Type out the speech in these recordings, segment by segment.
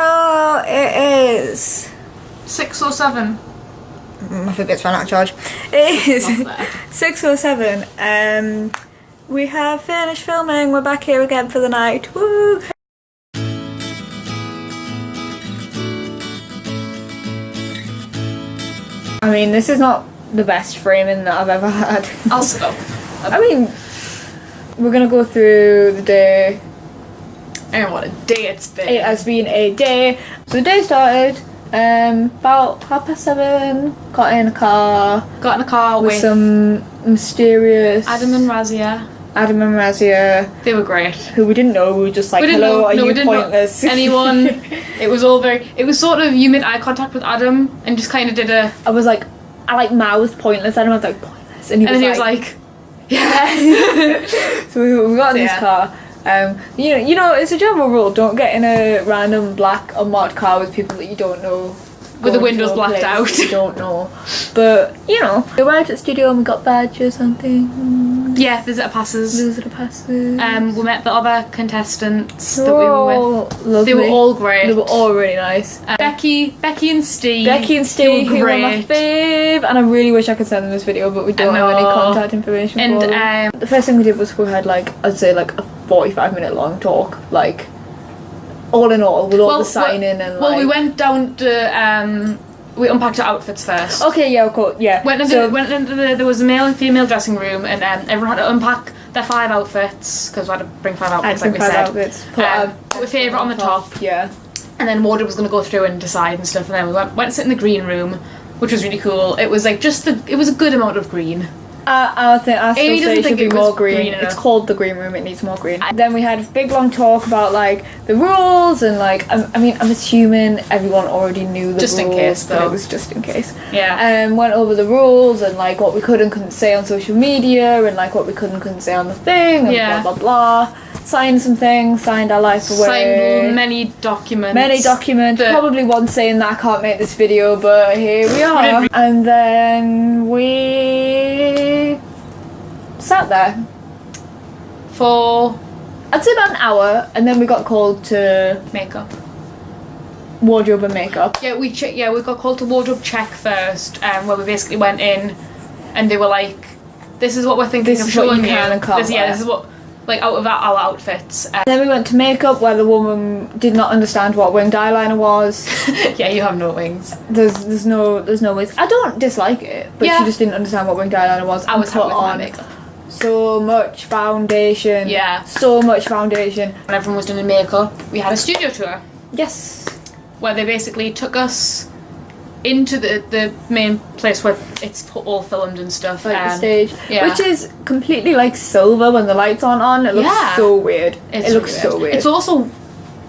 Oh, it is 6:07. my Fitbit's run out of charge. It is 6:07. We have finished filming. We're back here again for the night. Woo! I mean, this is not the best framing that I've ever had. I'll stop. I mean, we're gonna go through the day. And what a day it's been. It has been a day. So the day started about 7:30. Got in a car. Got in a car with some mysterious Adam and Razia. They were great. Who we didn't know. We were just like, we didn't hello, know, are no, you we didn't pointless? Know anyone. It was all very. It was sort of, you made eye contact with Adam and just kind of did a. I was like, mouthed pointless. And I was like, pointless. And he was like, yeah. So we got in this car. You know, it's a general rule. Don't get in a random black unmarked car with people that you don't know. With the windows blacked out. You don't know. But, you know, we arrived at the studio and we got badges and things. Yeah, visitor passes. We met the other contestants that we all were with. lovely. They were all great. They were all really nice. Becky and Steve. Who were my fave, and I really wish I could send them this video, but we don't have any contact information for them. The first thing we did was we had I'd say a 45-minute long talk, all in all, with all the signing and we went down to we unpacked our outfits first. Okay, yeah, of course, yeah. Went into there was a male and female dressing room, and everyone had to unpack their 5 outfits because we had to bring 5 outfits, like we said. Put our favourite on the top. Yeah. And then Mordred was going to go through and decide and stuff, and then we went and sit in the green room, which was really cool. It was it was a good amount of green. I still say it should be more green. It's called the green room, it needs more green. Then we had a big long talk about the rules and I'm assuming everyone already knew the rules. Just in case though. It was just in case. Yeah. Went over the rules and what we could and couldn't say on social media and what we could and couldn't say on the thing and blah blah blah. Signed some things, signed our life away. Signed many documents. Probably one saying that I can't make this video, but here we are. And then we sat there for I'd say about an hour, and then we got called to makeup, wardrobe and makeup. Yeah, we got called to wardrobe check first, where we basically went in, and they were like, "This is what we're thinking of showing you. This is what." Out of our outfits. Then we went to makeup, where the woman did not understand what winged eyeliner was. Yeah, you have no wings. There's no wings. I don't dislike it, but she just didn't understand what winged eyeliner was. I was happy with my makeup. So much foundation. Yeah. So much foundation. When everyone was doing makeup, we had a studio tour. Yes. Where they basically took us into the main place where it's all filmed and stuff. The stage. Yeah. Which is completely silver when the lights aren't on. It looks so weird. It looks so weird. It's also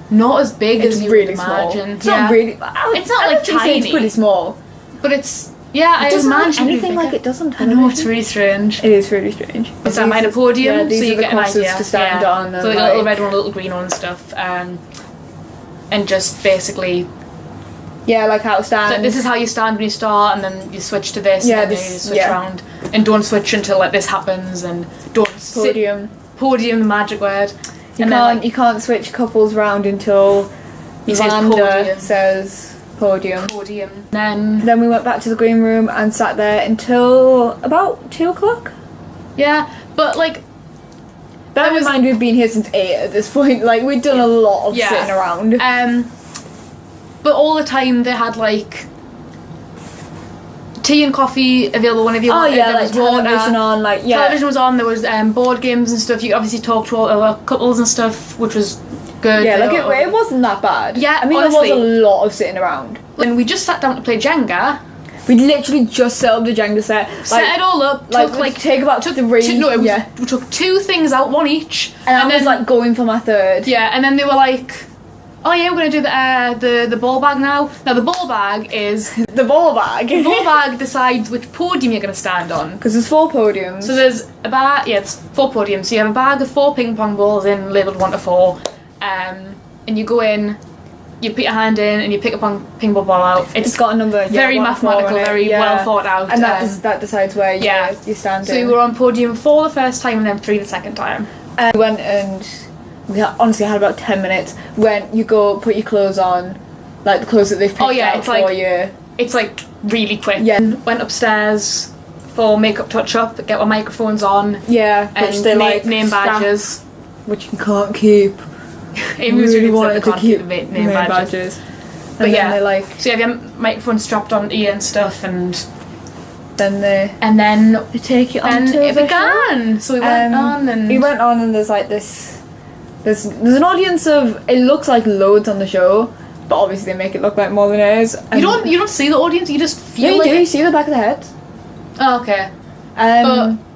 not as big as you would imagine. It's not really... It's not tiny. It's pretty small. But it's... Yeah, it doesn't look anything like it does on television. I know, it's really strange. It is really strange. It's behind a podium, yeah, these so you are the get an idea. To stand on. So a little red one, a little green one and stuff. And just basically... Yeah, how to stand. So this is how you stand when you start, and then you switch to this, and then you switch around. And don't switch until this happens, and don't Podium, the magic word. You can't switch couples round until Xander says podium. Then we went back to the green room and sat there until about 2 o'clock. Yeah, but bear in mind we've been here since 8 at this point. We'd done a lot of sitting around. But all the time they had tea and coffee available whenever you wanted. There was television on, television was on. There was board games and stuff. You could obviously talk to all other couples and stuff, which was good. Yeah, it wasn't that bad. Yeah, I mean, honestly, there was a lot of sitting around. When we just sat down to play Jenga. We literally just set up the Jenga set. Set it all up. Take about 3. We took 2 things out, 1 each. And I was going for my 3rd. Yeah, and then they were like, oh yeah, we're gonna do the ball bag now. Now the ball bag is... The ball bag? The ball bag decides which podium you're gonna stand on. Because there's 4 podiums. So there's a bag, it's 4 podiums. So you have a bag of 4 ping pong balls labelled 1 to 4. And you go in, you put your hand in and you pick a ping pong ball out. It's got a number, very mathematical, very well thought out. And that decides where you're standing. So we were on podium 4 the first time and then 3 the second time. We went and... We honestly had about 10 minutes when you go put your clothes on like the clothes that they've picked out it's for like, you. It's like really quick. Yeah. Went upstairs for makeup touch-up, get our microphones on. Yeah, and they like name badges. Which you can't keep. Amy was really wanted to keep the name badges. But yeah, they like, so you have your microphone strapped on ear and stuff, and then they take you on and to it the began. show. So we went on, and there's like this. There's an audience of, it looks like loads on the show, but obviously they make it look like more than it is. You don't see the audience. You just feel. Yeah, like you see the back of the head. Oh, okay.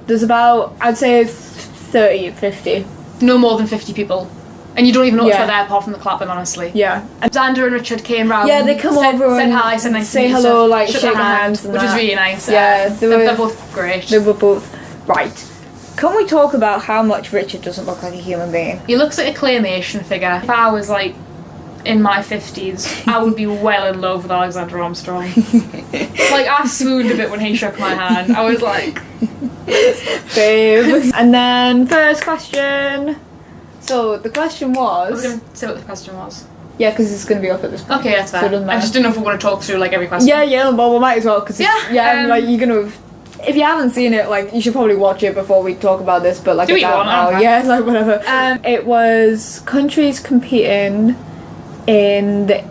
There's about, I'd say 30, 50. No more than 50 people. And you don't even notice Yeah. they're there apart from the clapping, honestly. Yeah. And Xander and Richard came round. yeah, they come over said and hi, said nice say to meet you, hello, stuff, like shook shake their hands and which was that. really nice. Yeah, they're both great. They were both right. Can we talk about how much Richard doesn't look like a human being? He looks like a claymation figure. If I was like in my 50s, I would be well in love with Alexander Armstrong. Like, I swooned a bit when he shook my hand. I was like, babe. And then first question. So the question I was was, going to say what the question was. yeah, because it's going to be up at this point. Okay, that's fair. So it doesn't I matter. just didn't know if we were going to talk through like every question. Yeah, well, we might as well, because like you're gonna. If you haven't seen it, like, you should probably watch it before we talk about this. But like, Do it's you out want? now. Okay. Yeah, like whatever. It was countries competing in the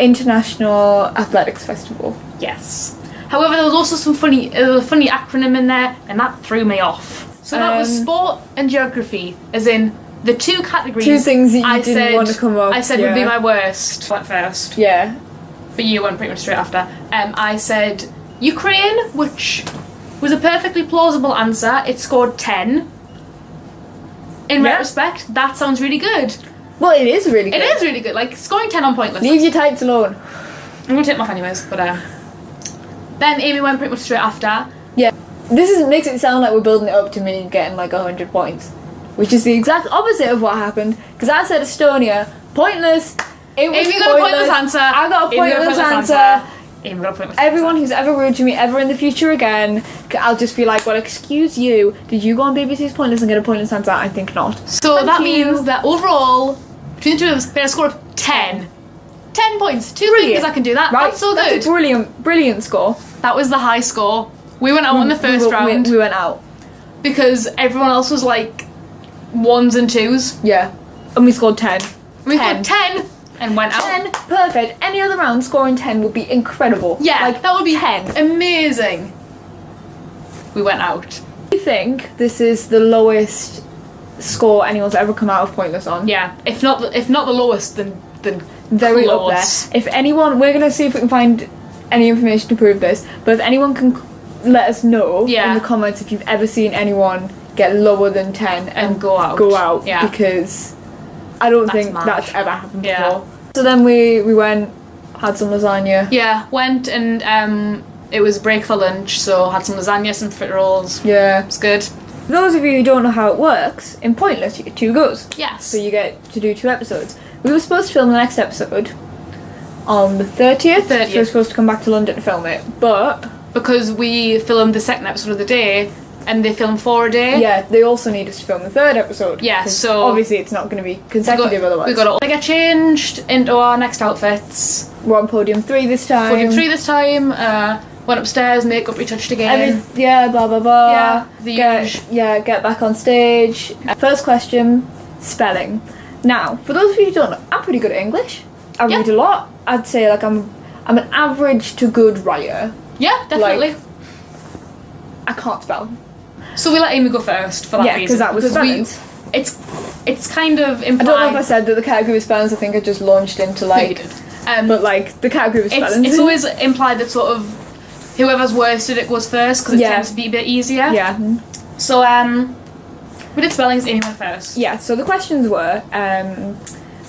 International Athletics Festival. Yes. However, there was also some funny acronym in there, and that threw me off. So that was sport and geography, as in the two categories. Two things that you didn't want to come up. I said would be my worst. Went first, Yeah. but you went pretty much straight after. I said Ukraine, which was a perfectly plausible answer. It scored 10. In retrospect, that sounds really good. Well, it is really good. It is really good. Like, scoring 10 on Pointless. Leave your tights alone. I'm gonna take them off anyways, but then Amy went pretty much straight after. Yeah. Makes it sound like we're building it up to me getting like 100 points, which is the exact opposite of what happened. Because I said Estonia, pointless. It was Amy got a pointless answer. I got a Amy got pointless answer. Amy got a pointless Everyone answer. who's ever rude to me ever in the future again, I'll just be like, well, excuse you, did you go on BBC's Pointless and get a pointless answer? I think not. So Thank that you. means that overall, between the two of us, we had a score of 10. 10 points. Two Brilliant. fingers I can do that. Right, That's so good. That's a brilliant score. That was the high score. We went out in the first round We went out. because everyone else was like 1s and 2s. Yeah. And we scored 10. We got 10 and went out. 10, perfect. Any other round scoring 10 would be incredible. Yeah, like, that would be 10. amazing. We went out. I think this is the lowest score anyone's ever come out of Pointless on. Yeah, if not the lowest, then Very close. up there. If anyone, we're gonna see if we can find any information to prove this, but if anyone can let us know in the comments if you've ever seen anyone get lower than 10 and go out. Yeah. Because I don't think mad. that's ever happened Yeah. before. So then we went, had some lasagna. Yeah, went and it was break for lunch, so had some lasagna, some frit rolls. Yeah. It's good. For those of you who don't know how it works, in Pointless you get 2 goes. Yes. So you get to do 2 episodes. We were supposed to film the next episode on the 30th. So we were supposed to come back to London to film it, but because we filmed the second episode of the day, and they film 4 a day. yeah, they also need us to film the 3rd episode. Yeah, 'cause so obviously it's not going to be consecutive otherwise. We got to get changed into our next outfits. We're on podium 3 this time. Podium 3 this time. Went upstairs, makeup retouched again. Blah blah blah. Yeah, the usual. Get back on stage. First question, spelling. Now, for those of you who don't know, I'm pretty good at English. I read a lot. I'd say like I'm an average to good writer. Yeah, definitely. Like, I can't spell. So we let Amy go first for that reason. Yeah, because that was spellings. It's kind of implied. I don't know if I said that the category of spellings. I think I just launched into like. But like the category of spellings. It's always implied that sort of whoever's worst at it goes first because it tends to be a bit easier. Yeah. So we did spellings. Amy went first. Yeah. So the questions were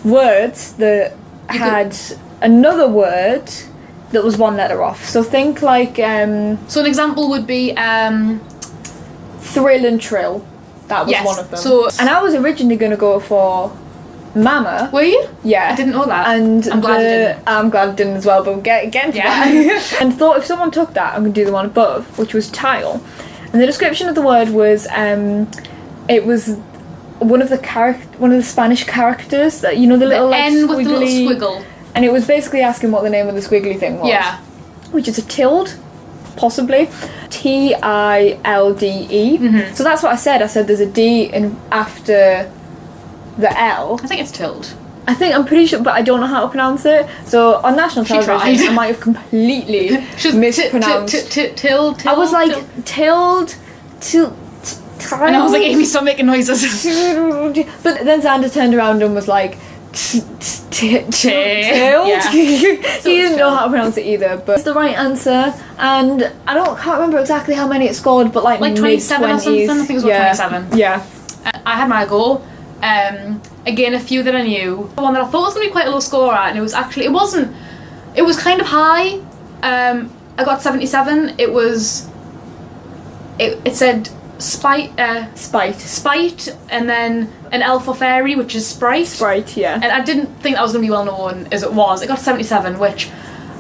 words that had another word that was 1 letter off. So think like So an example would be thrill and trill. That was one of them. So and I was originally going to go for mama. Were you? Yeah. I didn't know that. And I'm glad you didn't. I'm glad I didn't as well, but we'll get into that. And thought if someone took that, I'm going to do the one above, which was tile. And the description of the word was, it was one of the Spanish characters that, you know, the little like N with squiggly, the little squiggle. and it was basically asking what the name of the squiggly thing was. Yeah. Which is a tilde, possibly. TILDE. So that's what I said. I said there's a D in after the L. I think it's tilde. I'm pretty sure, but I don't know how to pronounce it. So on national television, tried. I might have completely mispronounced. Tilde. I was like tilde. And I was like, Amy, stop making noises. But then Xander turned around and was like, tilde. Yeah. He didn't know how to pronounce it either, but it's the right answer. And can't remember exactly how many it scored, but like 27 or something. I think it was about 27. Yeah. I had my goal. Again, a few that I knew. One that I thought was going to be quite a low score at, and it was actually, it was kind of high. I got 77. It said spite, and then an L for fairy, which is sprite. Sprite, yeah. And I didn't think that was going to be well known as it was. It got 77, which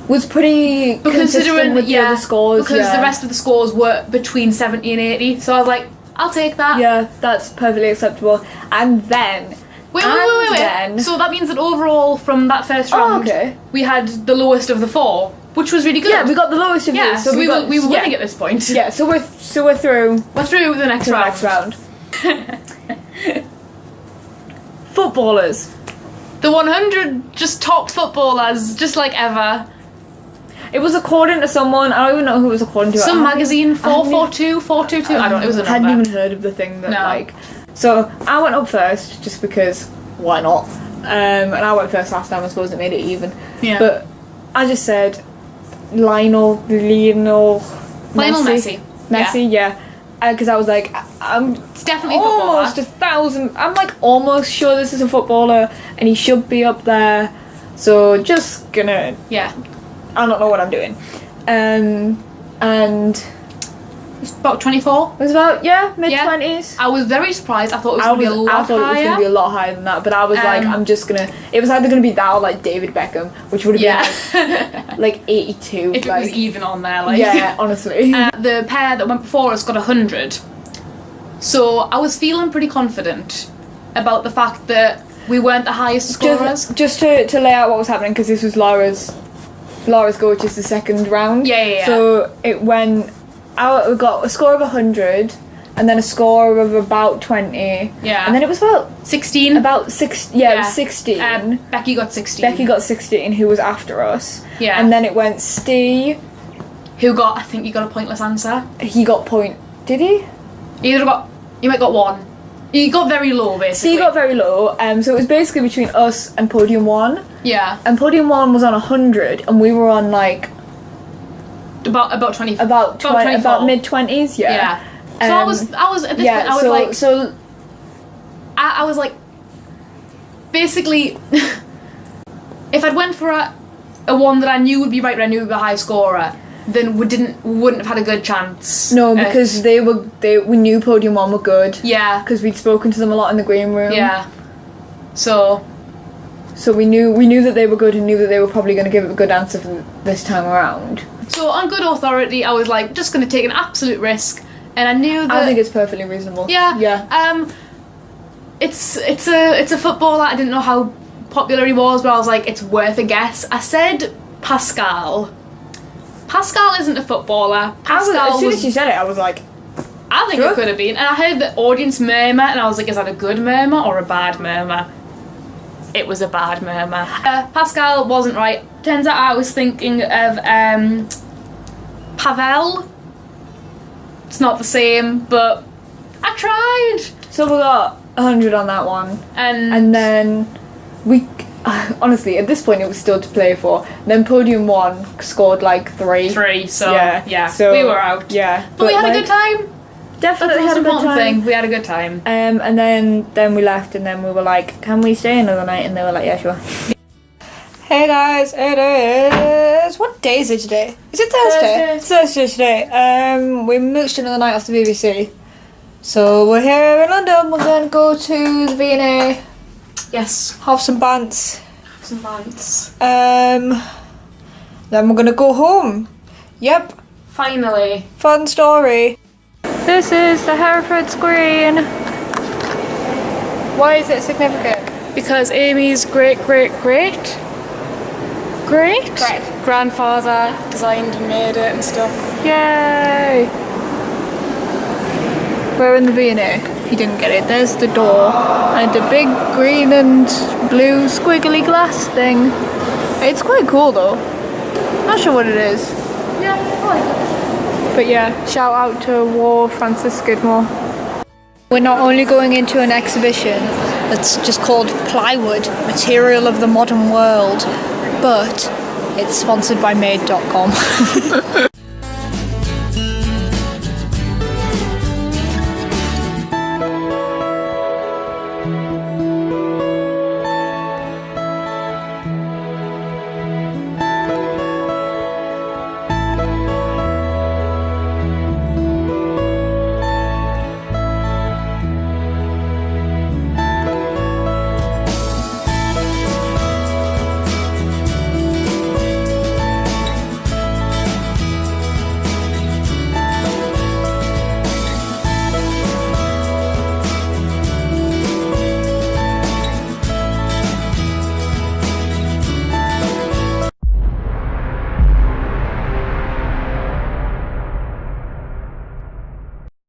was pretty consistent with the other scores. Because the rest of the scores were between 70 and 80, so I was like, I'll take that. Yeah, that's perfectly acceptable. And then... Wait. So that means that overall from that first round, we had the lowest of the 4, which was really good. Yeah, we got the lowest of these. So we were winning at this point. Yeah, so we're through. We're through the next round. Footballers. The 100 just topped footballers, just like ever. It was according to someone. I don't even know who it was according to. Some magazine, 442, 422. I don't know. It was a number. I hadn't even heard of the thing that So I went up first just because why not? And I went first last time. I suppose it made it even. Yeah. But I just said Lionel Messi. Messi, yeah. Because I was like, it's definitely almost 1,000. I'm like almost sure this is a footballer, and he should be up there. So just gonna. Yeah. I don't know what I'm doing. And it's about 24. It was about mid-20s. I was very surprised. I thought it was gonna be a lot higher. I thought it was gonna be a lot higher than that, but I was like, I'm just gonna. It was either gonna be that or like David Beckham, which would have been like 82. If it was even on there, like honestly. The pair that went before us got 100, so I was feeling pretty confident about the fact that we weren't the highest scorers. Just to lay out what was happening, because this was Laura's goal, which is the second round. Yeah. So it went. We got a score of 100, and then a score of about 20. Yeah. And then it was about 16. About 6. Yeah, it was 16. Becky got 16. Becky got 16, who was after us. Yeah. And then it went Steve. I think he got a pointless answer. He got point. Did he? You might got 1. You got very low, basically. Steve got very low. So it was basically between us and Podium 1. Yeah. And Podium 1 was on 100, and we were on like. About 20. About mid-20s, yeah. So I was at this point, I was like, basically, if I'd went for a one that I knew would be right, but I knew would be a high scorer, then we wouldn't have had a good chance. No, because we knew Podium 1 were good. Yeah. Because we'd spoken to them a lot in the green room. Yeah. So we knew that they were good, and knew that they were probably going to give it a good answer for this time around. So on good authority, I was like, just going to take an absolute risk, and I knew that. I think it's perfectly reasonable. Yeah. Yeah. It's a footballer. I didn't know how popular he was, but I was like, it's worth a guess. I said Pascal. Pascal isn't a footballer. As soon as you said it, I was like, I think it could have been. And I heard the audience murmur, and I was like, is that a good murmur or a bad murmur? It was a bad murmur. Pascal wasn't right. Turns out I was thinking of Pavel. It's not the same, but I tried. So we got 100 on that one. And then we... honestly, at this point it was still to play for. Then Podium 1 scored like 3. 3, so yeah. So we were out. Yeah. But we had a good time. Definitely That's had a good time. Thing. We had a good time. And then we left, and then we were like, can we stay another night? And they were like, yeah, sure. Hey guys, it is... What day is it today? Is it Thursday? It's Thursday today. We mooched another night off the BBC. So we're here in London. We're going to go to the V&A. Yes. Have some bants. Then we're going to go home. Yep. Finally. Fun story. This is the Hereford Screen. Why is it significant? Because Amy's great Great. Grandfather designed and made it and stuff. Yay! We're in the V&A, if you didn't get it. There's the door, and a big green and blue squiggly glass thing. It's quite cool though. Not sure what it is. Yeah, I like it. But yeah, shout out to War Francis Skidmore. We're not only going into an exhibition that's just called Plywood, Material of the Modern World, but it's sponsored by Made.com.